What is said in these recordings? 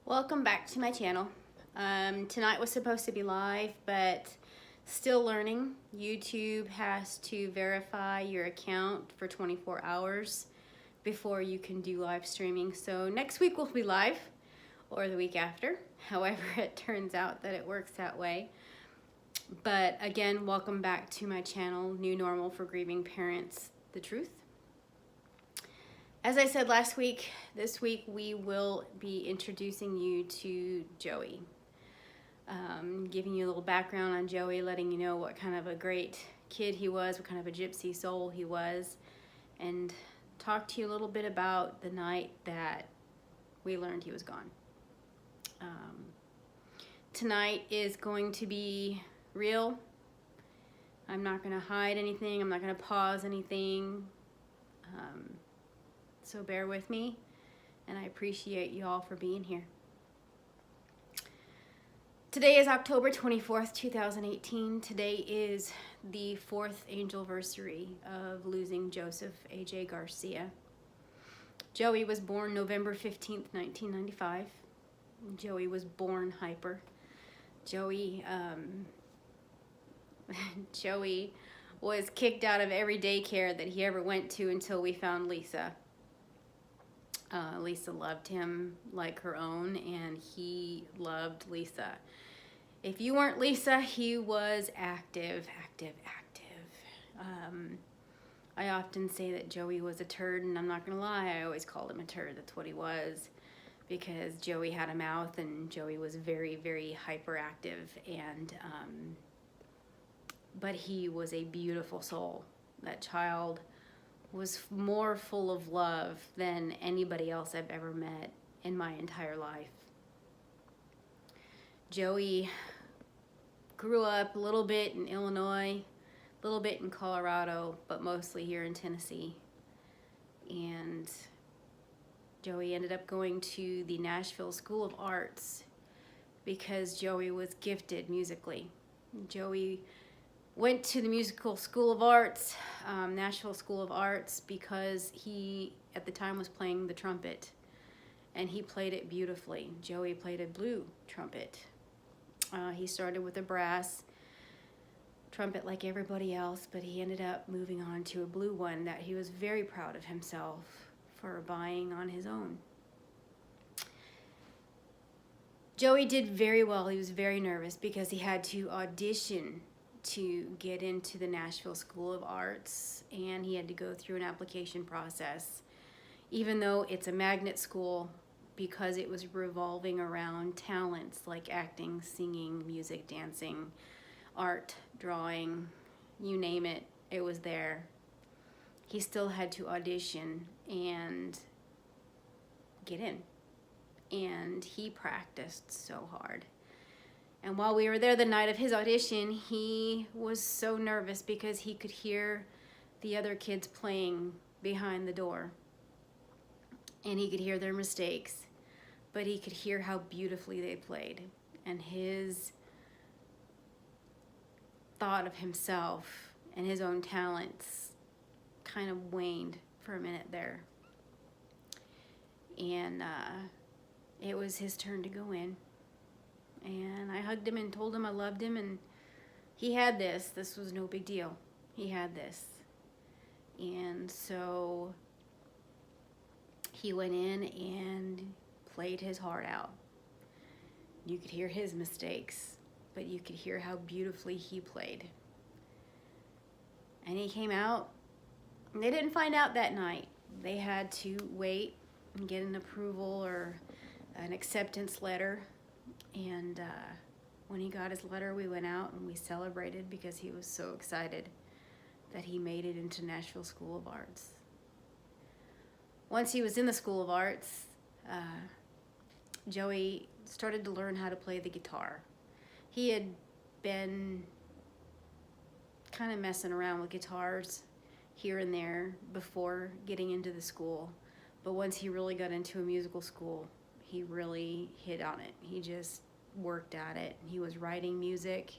Welcome back to my channel. Tonight was supposed to be live, but still learning. YouTube has to verify your account for 24 hours before you can do live streaming. So next week we'll be live, or the week after. However, it turns out that it works that way. But again, welcome back to my channel, New Normal for Grieving Parents, The Truth. As I said last week, this week we will be introducing you to Joey. Giving you a little background on Joey, letting you know what kind of a great kid he was, what kind of a gypsy soul he was, and talk to you a little bit about the night that we learned he was gone. Tonight is going to be real. I'm not going to hide anything. I'm not going to pause anything. So bear with me, and I appreciate you all for being here. Today is October 24th, 2018. Today is the 4th angelversary of losing Joseph A.J. Garcia. Joey was born November 15th, 1995. Joey was born hyper. Joey was kicked out of every daycare that he ever went to until we found Lisa. Lisa loved him like her own, and he loved Lisa. If you weren't Lisa, he was active. I often say that Joey was a turd, and I'm not gonna lie, I always called him a turd. That's what he was, because Joey had a mouth, and Joey was very, very hyperactive, and but he was a beautiful soul. That child was more full of love than anybody else I've ever met in my entire life. Joey grew up a little bit in Illinois, a little bit in Colorado, but mostly here in Tennessee. And Joey ended up going to the Nashville School of Arts because Joey was gifted musically. Joey went to the musical School of Arts, Nashville School of Arts, because he, at the time, was playing the trumpet, and he played it beautifully. Joey played a blue trumpet. He started with a brass trumpet like everybody else, but he ended up moving on to a blue one that he was very proud of himself for buying on his own. Joey did very well. He was very nervous because he had to audition to get into the Nashville School of Arts, and he had to go through an application process. Even though it's a magnet school, because it was revolving around talents like acting, singing, music, dancing, art, drawing, you name it, it was there. He still had to audition and get in, and he practiced so hard. And while we were there the night of his audition, he was so nervous because he could hear the other kids playing behind the door. And he could hear their mistakes, but he could hear how beautifully they played. And his thought of himself and his own talents kind of waned for a minute there. And it was his turn to go in. And I hugged him and told him I loved him, and he had this. This was no big deal. He had this. And so he went in and played his heart out. You could hear his mistakes, but you could hear how beautifully he played. And he came out, and they didn't find out that night. They had to wait and get an approval or an acceptance letter. And when he got his letter, we went out and we celebrated because he was so excited that he made it into Nashville School of Arts. Once he was in the School of Arts, Joey started to learn how to play the guitar. He had been kind of messing around with guitars here and there before getting into the school, but once he really got into a musical school, he really hit on it. He just worked at it. He was writing music.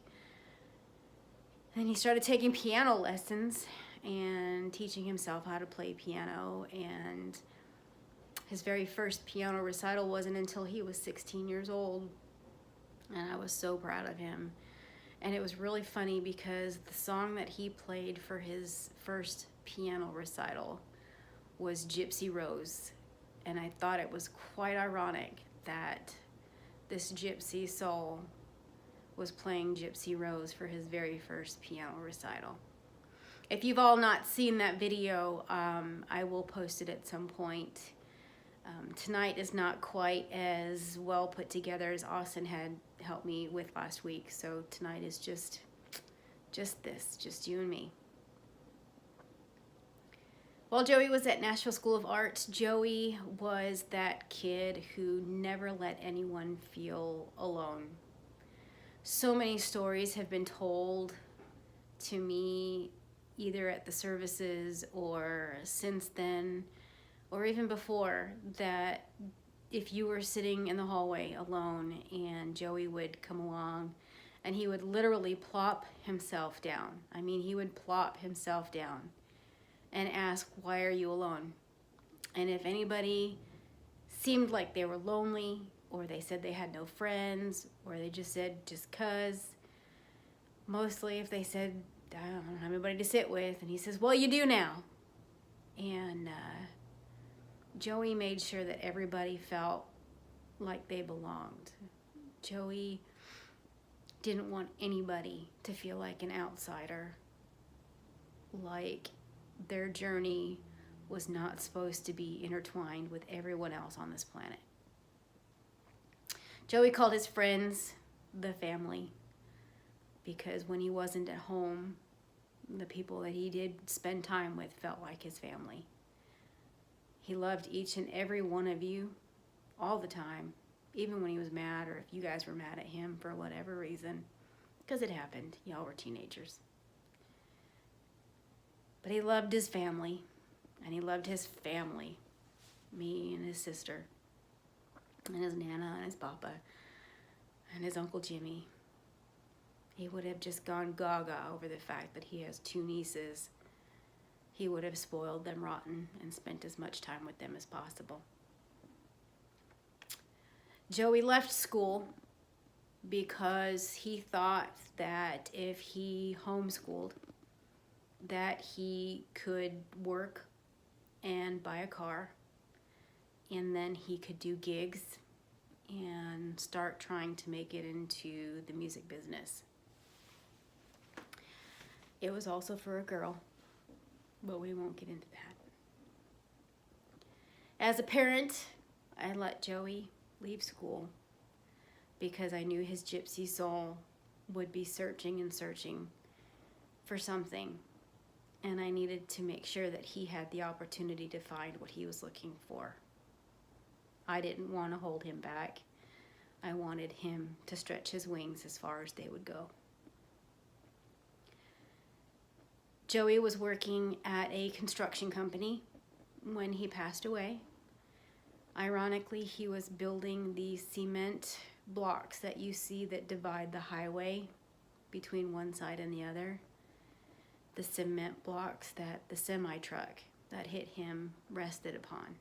And he started taking piano lessons and teaching himself how to play piano. And His very first piano recital wasn't until he was 16 years old, and I was so proud of him. And it was really funny because the song that he played for his first piano recital was Gypsy Rose. And I thought it was quite ironic that this gypsy soul was playing Gypsy Rose for his very first piano recital. If you've all not seen that video, I will post it at some point. Tonight is not quite as well put together as Austin had helped me with last week, so tonight is just you and me. While Joey was at Nashville School of Arts, Joey was that kid who never let anyone feel alone. So many stories have been told to me either at the services or since then, or even before, that if you were sitting in the hallway alone and Joey would come along and he would literally plop himself down. I mean, he would plop himself down and ask, "Why are you alone?" And if anybody seemed like they were lonely, or they said they had no friends, or they just said just 'cause, mostly if they said, "I don't have anybody to sit with," and he says, "Well, you do now." And Joey made sure that everybody felt like they belonged. Joey didn't want anybody to feel like an outsider, like their journey was not supposed to be intertwined with everyone else on this planet. Joey called his friends the family, because when he wasn't at home, the people that he did spend time with felt like his family. He loved each and every one of you all the time, even when he was mad, or if you guys were mad at him for whatever reason, because it happened. Y'all were teenagers. But he loved his family, and he loved his family, me and his sister, and his Nana and his Papa, and his Uncle Jimmy. He would have just gone gaga over the fact that he has 2 nieces. He would have spoiled them rotten and spent as much time with them as possible. Joey left school because he thought that if he homeschooled, that he could work and buy a car, and then he could do gigs and start trying to make it into the music business. It was also for a girl, but we won't get into that. As a parent, I let Joey leave school because I knew his gypsy soul would be searching and searching for something, and I needed to make sure that he had the opportunity to find what he was looking for. I didn't want to hold him back. I wanted him to stretch his wings as far as they would go. Joey was working at a construction company when he passed away. Ironically, he was building the cement blocks that you see that divide the highway between one side and the other. The cement blocks that the semi-truck that hit him rested upon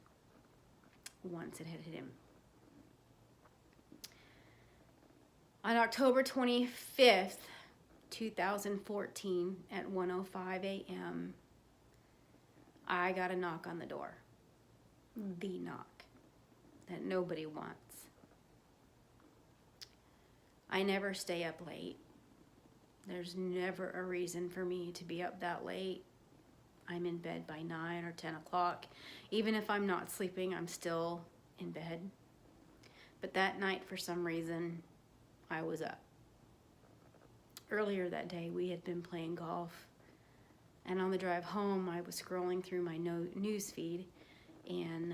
once it had hit him. On October 25th, 2014 at 1:05 a.m., I got a knock on the door. The knock that nobody wants. I never stay up late. There's never a reason for me to be up that late. I'm in bed by 9 or 10 o'clock. Even if I'm not sleeping, I'm still in bed. But that night, for some reason, I was up. Earlier that day, we had been playing golf, and on the drive home, I was scrolling through my news feed, and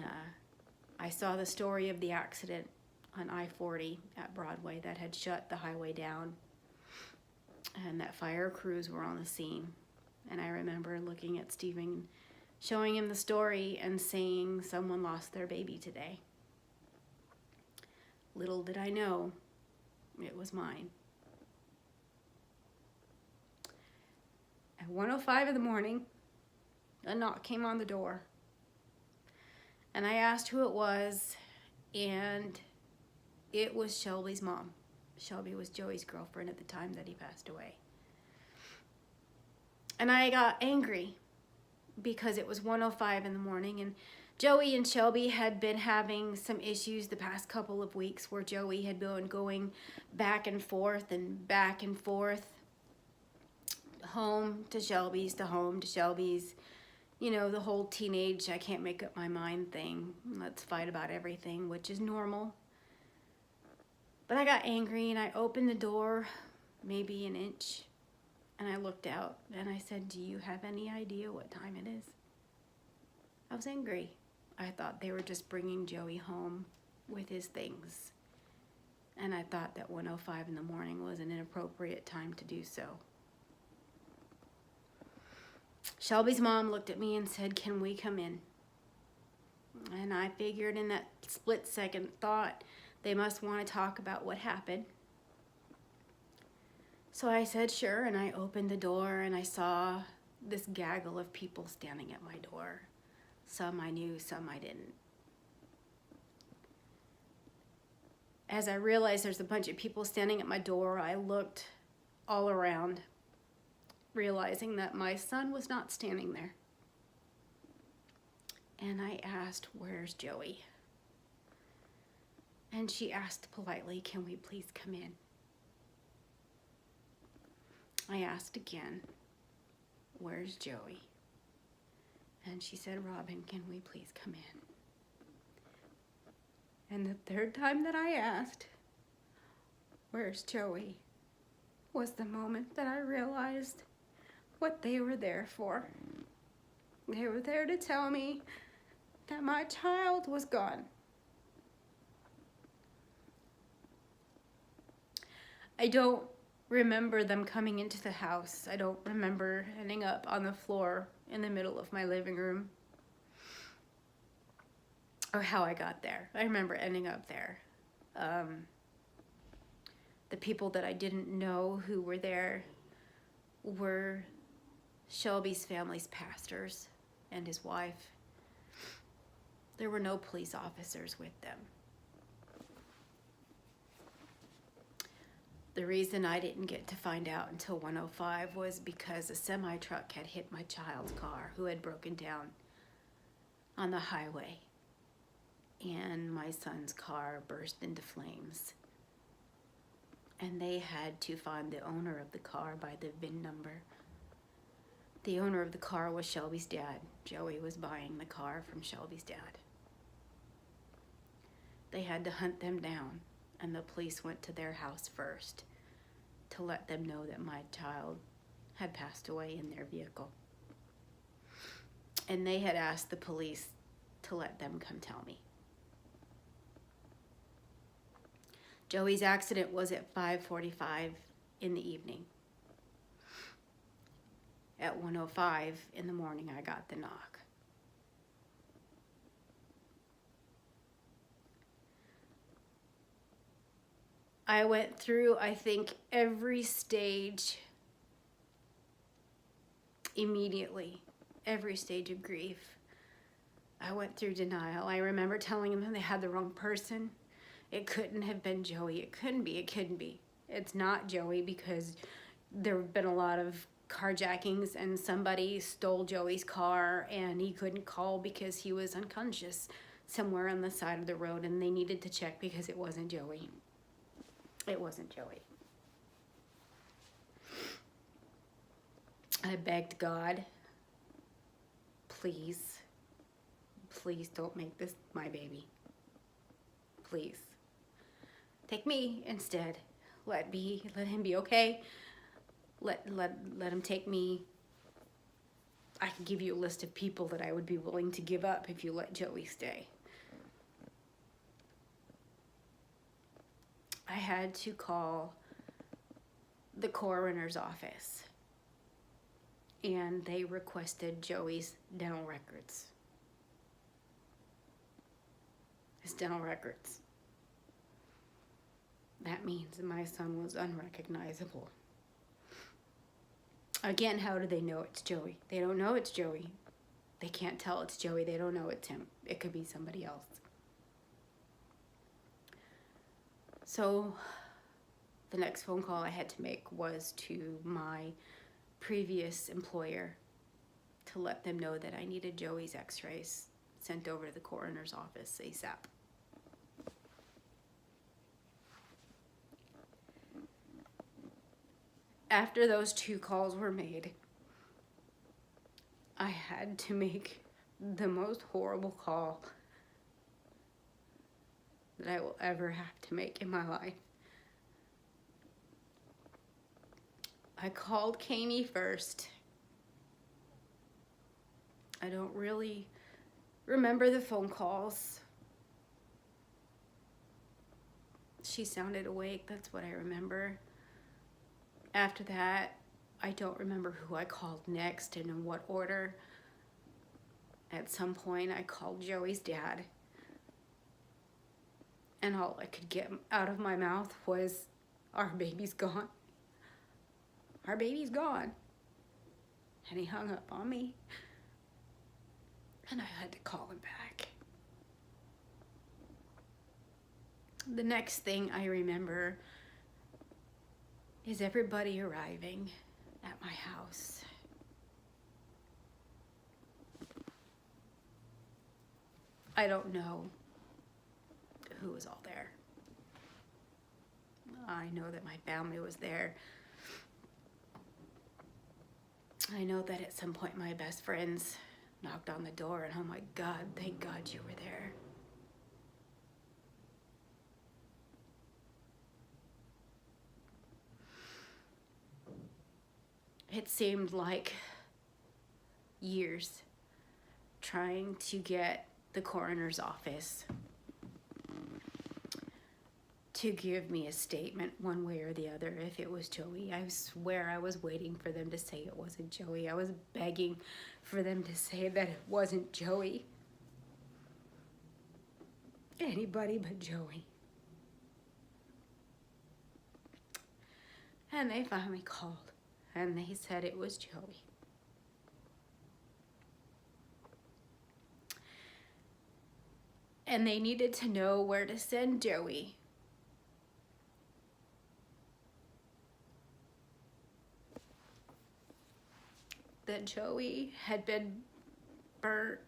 I saw the story of the accident on I-40 at Broadway that had shut the highway down, and that fire crews were on the scene. And I remember looking at Stephen, showing him the story, and saying, "Someone lost their baby today." Little did I know, it was mine. At 1:05 in the morning, a knock came on the door. And I asked who it was, and it was Shelby's mom. Shelby was Joey's girlfriend at the time that he passed away. And I got angry because it was 1:05 in the morning, and Joey and Shelby had been having some issues the past couple of weeks where Joey had been going back and forth, home to Shelby's, to home to Shelby's. You know, the whole teenage, I can't make up my mind thing. Let's fight about everything, which is normal. But I got angry and I opened the door maybe an inch, and I looked out and I said, "Do you have any idea what time it is?" I was angry. I thought they were just bringing Joey home with his things. And I thought that 1:05 in the morning was an inappropriate time to do so. Shelby's mom looked at me and said, "Can we come in?" And I figured in that split second thought, they must want to talk about what happened. So I said, sure, and I opened the door and I saw this gaggle of people standing at my door. Some I knew, some I didn't. As I realized there's a bunch of people standing at my door, I looked all around, realizing that my son was not standing there. And I asked, "Where's Joey?" And she asked politely, "Can we please come in?" I asked again, "Where's Joey?" And she said, "Robin, can we please come in?" And the third time that I asked, "Where's Joey?" was the moment that I realized what they were there for. They were there to tell me that my child was gone. I don't remember them coming into the house. I don't remember ending up on the floor in the middle of my living room, or how I got there. I remember ending up there. The people that I didn't know who were there were Shelby's family's pastors and his wife. There were no police officers with them. The reason I didn't get to find out until 1:05 was because a semi-truck had hit my child's car, who had broken down on the highway, and my son's car burst into flames. And they had to find the owner of the car by the VIN number. The owner of the car was Shelby's dad. Joey was buying the car from Shelby's dad. They had to hunt them down, and the police went to their house first to let them know that my child had passed away in their vehicle. And they had asked the police to let them come tell me. Joey's accident was at 5:45 in the evening. At 1:05 in the morning, I got the knock. I went through, I think, every stage immediately, every stage of grief. I went through denial. I remember telling them they had the wrong person. It couldn't have been Joey. It couldn't be. It's not Joey, because there have been a lot of carjackings and somebody stole Joey's car and he couldn't call because he was unconscious somewhere on the side of the road, and they needed to check because it wasn't Joey. It wasn't Joey. I begged God, please don't make this my baby. Please. Take me instead. Let him be okay. Let him take me. I can give you a list of people that I would be willing to give up if you let Joey stay. I had to call the coroner's office, and they requested Joey's dental records. His dental records. That means my son was unrecognizable. Again, how do they know it's Joey? They don't know it's Joey. They can't tell it's Joey. They don't know it's him. It could be somebody else. So the next phone call I had to make was to my previous employer to let them know that I needed Joey's x-rays sent over to the coroner's office ASAP. After those 2 calls were made, I had to make the most horrible call that I will ever have to make in my life. I called Kami first. I don't really remember the phone calls. She sounded awake, that's what I remember. After that, I don't remember who I called next and in what order. At some point, I called Joey's dad. And all I could get out of my mouth was, "Our baby's gone. Our baby's gone." And he hung up on me. And I had to call him back. The next thing I remember is everybody arriving at my house. I don't know who was all there. I know that my family was there. I know that at some point my best friends knocked on the door, and oh my God, thank God you were there. It seemed like years trying to get the coroner's office to give me a statement one way or the other if it was Joey. I swear I was waiting for them to say it wasn't Joey. I was begging for them to say that it wasn't Joey. Anybody but Joey. And they finally called and they said it was Joey. And they needed to know where to send Joey. That Joey had been burnt.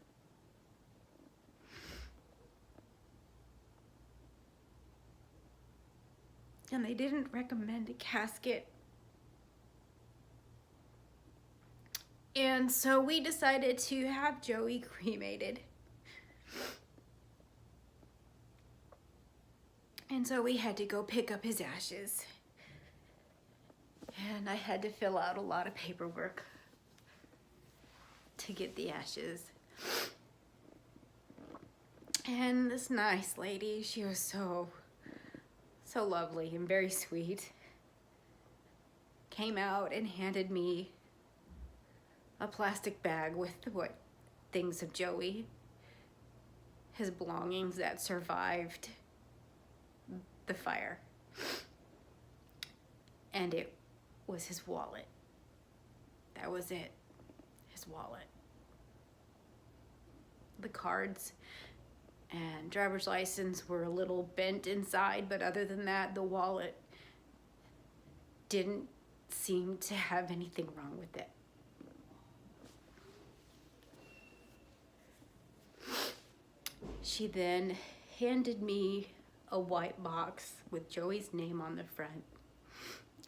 And they didn't recommend a casket. And so we decided to have Joey cremated. And so we had to go pick up his ashes. And I had to fill out a lot of paperwork to get the ashes. And this nice lady, she was so lovely and very sweet, came out and handed me a plastic bag with what things of Joey, his belongings that survived the fire. And it was his wallet. That was it. His wallet. The cards and driver's license were a little bent inside, but other than that, the wallet didn't seem to have anything wrong with it. She then handed me a white box with Joey's name on the front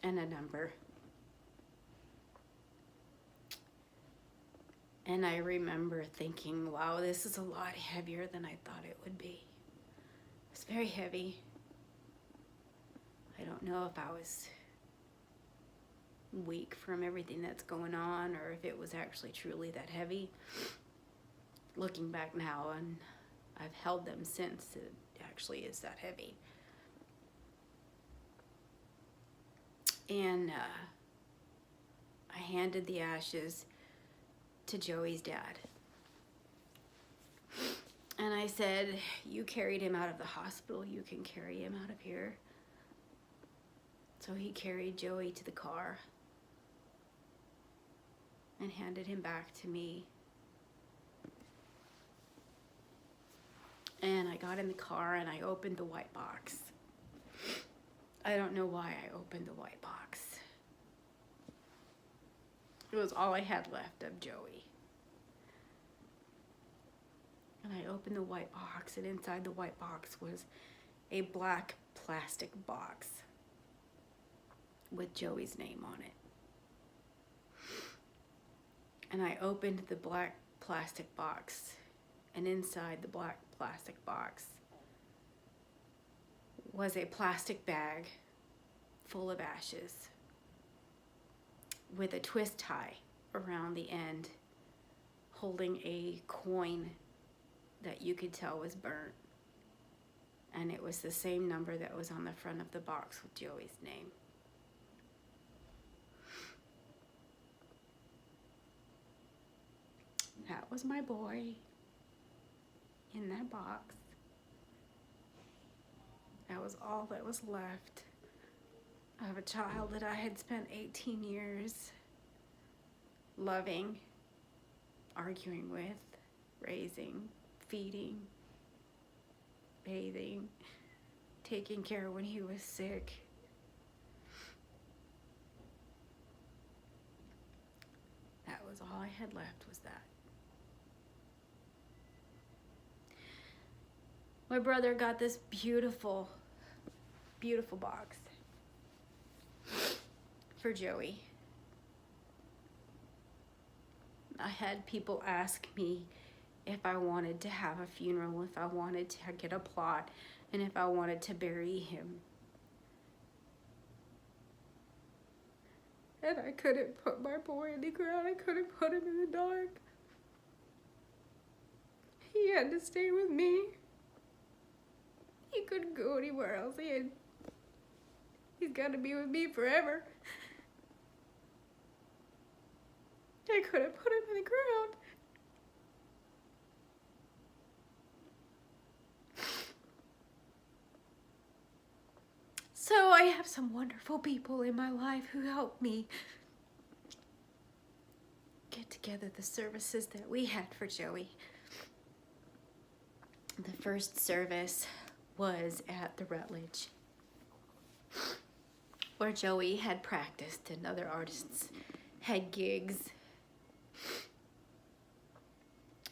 and a number. And I remember thinking, wow, this is a lot heavier than I thought it would be. It's very heavy. I don't know if I was weak from everything that's going on or if it was actually truly that heavy. Looking back now, and I've held them since, it actually is that heavy. And I handed the ashes to Joey's dad. And I said, you carried him out of the hospital, you can carry him out of here. So he carried Joey to the car and handed him back to me. And I got in the car and I opened the white box. I don't know why I opened the white box. It was all I had left of Joey. And I opened the white box, and inside the white box was a black plastic box with Joey's name on it. And I opened the black plastic box, and inside the black plastic box was a plastic bag full of ashes with a twist tie around the end, holding a coin that you could tell was burnt. And it was the same number that was on the front of the box with Joey's name. That was my boy in that box. That was all that was left of a child that I had spent 18 years loving, arguing with, raising, feeding, bathing, taking care when he was sick. That was all I had left, was that. My brother got this beautiful, beautiful box for Joey. I had people ask me if I wanted to have a funeral, if I wanted to get a plot, and if I wanted to bury him. And I couldn't put my boy in the ground. I couldn't put him in the dark. He had to stay with me. He couldn't go anywhere else. He's got to be with me forever. I couldn't put him in the ground. So I have some wonderful people in my life who help me get together the services that we had for Joey. The first service was at the Rutledge, where Joey had practiced and other artists had gigs.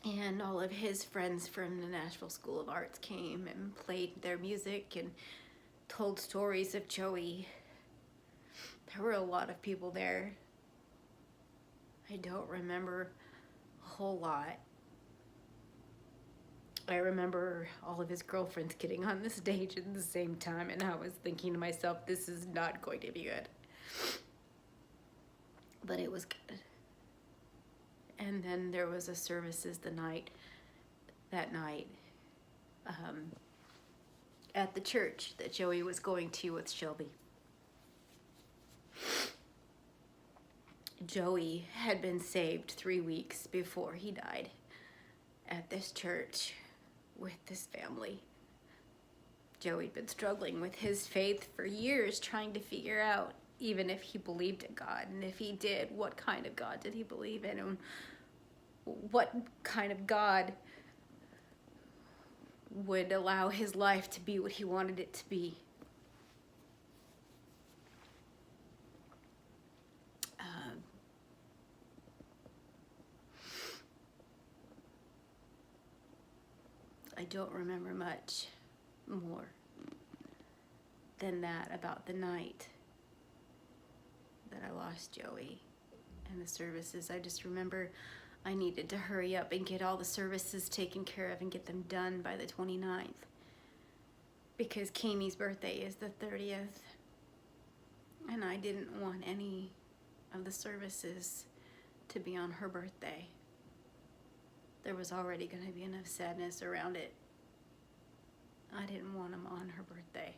And all of his friends from the Nashville School of Arts came and played their music and told stories of Joey. There were a lot of people there. I don't remember a whole lot. I remember all of his girlfriends getting on the stage at the same time, and I was thinking to myself, this is not going to be good. But it was good. And then there was a services that night at the church that Joey was going to with Shelby. Joey had been saved 3 weeks before he died at this church with this family. Joey'd been struggling with his faith for years, trying to figure out even if he believed in God, and if he did, what kind of God did he believe in, and what kind of God would allow his life to be what he wanted it to be. I don't remember much more than that about the night that I lost Joey and the services. I just remember I needed to hurry up and get all the services taken care of and get them done by the 29th, because Kamie's birthday is the 30th, and I didn't want any of the services to be on her birthday. There was already going to be enough sadness around it. I didn't want them on her birthday.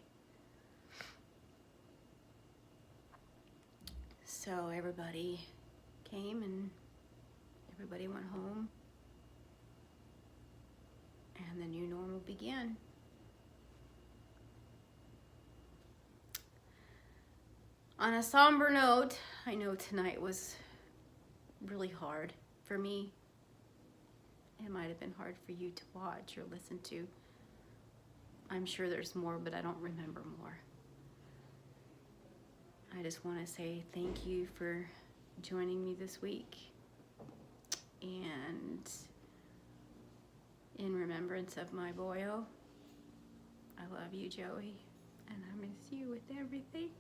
So everybody came and everybody went home, and the new normal began. On a somber note, I know tonight was really hard for me. It might have been hard for you to watch or listen to. I'm sure there's more, but I don't remember more. I just want to say thank you for joining me this week. And in remembrance of my boyo, I love you, Joey, and I miss you with everything.